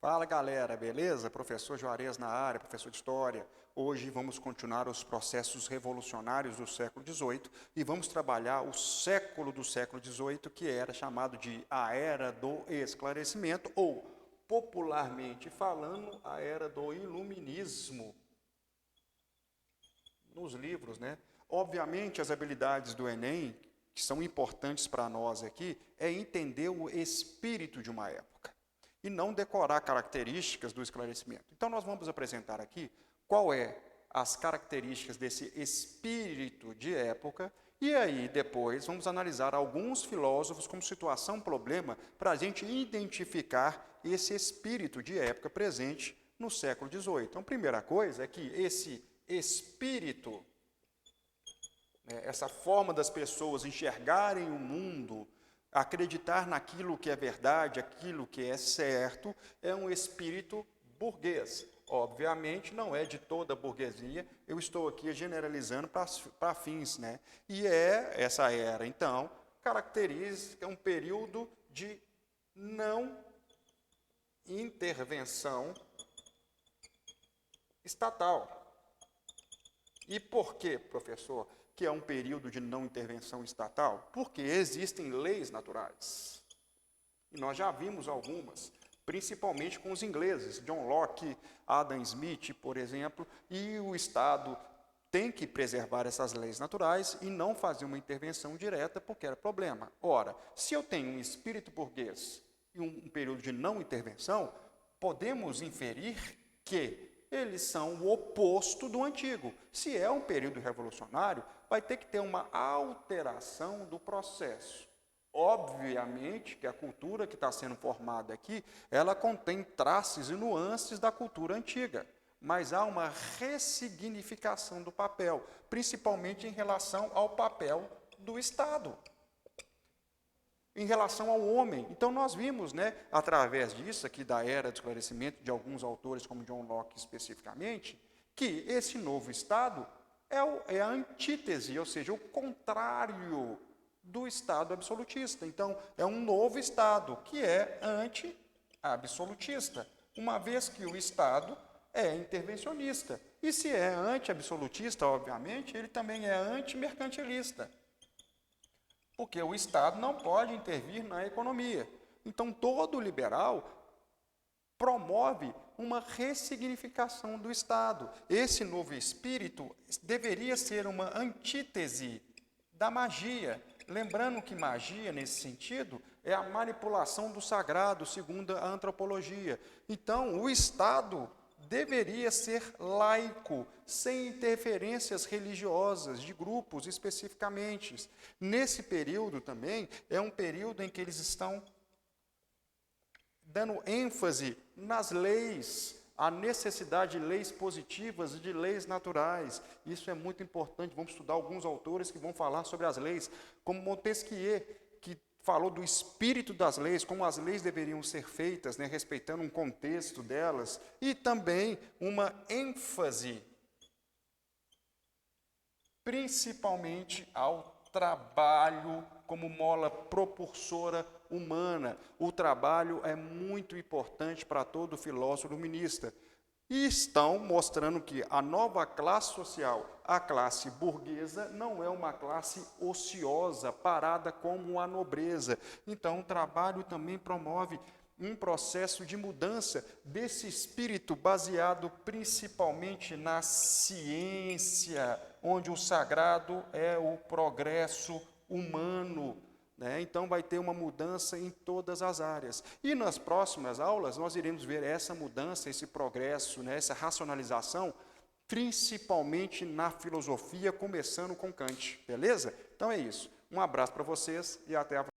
Fala galera, beleza? Professor Juarez na área, professor de História. Hoje vamos continuar os processos revolucionários do século XVIII e vamos trabalhar o século do século XVIII, que era chamado de a Era do Esclarecimento, ou, popularmente falando, a Era do Iluminismo. Nos livros, né? Obviamente, as habilidades do Enem, que são importantes para nós aqui, é entender o espírito de uma época e não decorar características do esclarecimento. Então, nós vamos apresentar aqui qual é as características desse espírito de época e aí, depois, vamos analisar alguns filósofos como situação-problema para a gente identificar esse espírito de época presente no século XVIII. Então, a primeira coisa é que esse espírito, essa forma das pessoas enxergarem o mundo, acreditar naquilo que é verdade, aquilo que é certo, é um espírito burguês. Obviamente, não é de toda a burguesia, eu estou aqui generalizando para fins, né? E essa era, então, caracteriza um período de não intervenção estatal. E por quê, professor, que é um período de não intervenção estatal? Porque existem leis naturais. E nós já vimos algumas, principalmente com os ingleses, John Locke, Adam Smith, por exemplo, e o Estado tem que preservar essas leis naturais e não fazer uma intervenção direta, porque era problema. Ora, se eu tenho um espírito burguês e um período de não intervenção, podemos inferir que eles são o oposto do antigo. Se é um período revolucionário, vai ter que ter uma alteração do processo. Obviamente que a cultura que está sendo formada aqui, ela contém traços e nuances da cultura antiga, mas há uma ressignificação do papel, principalmente em relação ao papel do Estado, em relação ao homem. Então, nós vimos, através disso, aqui da Era do Esclarecimento, de alguns autores, como John Locke especificamente, que esse novo Estado é a antítese, ou seja, o contrário do Estado absolutista. Então, é um novo Estado que é anti-absolutista, uma vez que o Estado é intervencionista. E se é anti-absolutista, obviamente, ele também é anti-mercantilista, porque o Estado não pode intervir na economia. Então, todo liberal promove uma ressignificação do Estado. Esse novo espírito deveria ser uma antítese da magia. Lembrando que magia, nesse sentido, é a manipulação do sagrado, segundo a antropologia. Então, o Estado deveria ser laico, sem interferências religiosas de grupos especificamente. Nesse período também, é um período em que eles estão dando ênfase nas leis, a necessidade de leis positivas e de leis naturais. Isso é muito importante. Vamos estudar alguns autores que vão falar sobre as leis, como Montesquieu, que falou do espírito das leis, como as leis deveriam ser feitas, respeitando um contexto delas, e também uma ênfase, principalmente ao trabalho como mola propulsora humana. O trabalho é muito importante para todo filósofo iluminista. E estão mostrando que a nova classe social, a classe burguesa, não é uma classe ociosa, parada como a nobreza. Então, o trabalho também promove um processo de mudança desse espírito baseado principalmente na ciência, onde o sagrado é o progresso humano. Então, vai ter uma mudança em todas as áreas. E nas próximas aulas, nós iremos ver essa mudança, esse progresso, essa racionalização, principalmente na filosofia, começando com Kant. Beleza? Então, é isso. Um abraço para vocês e até a próxima.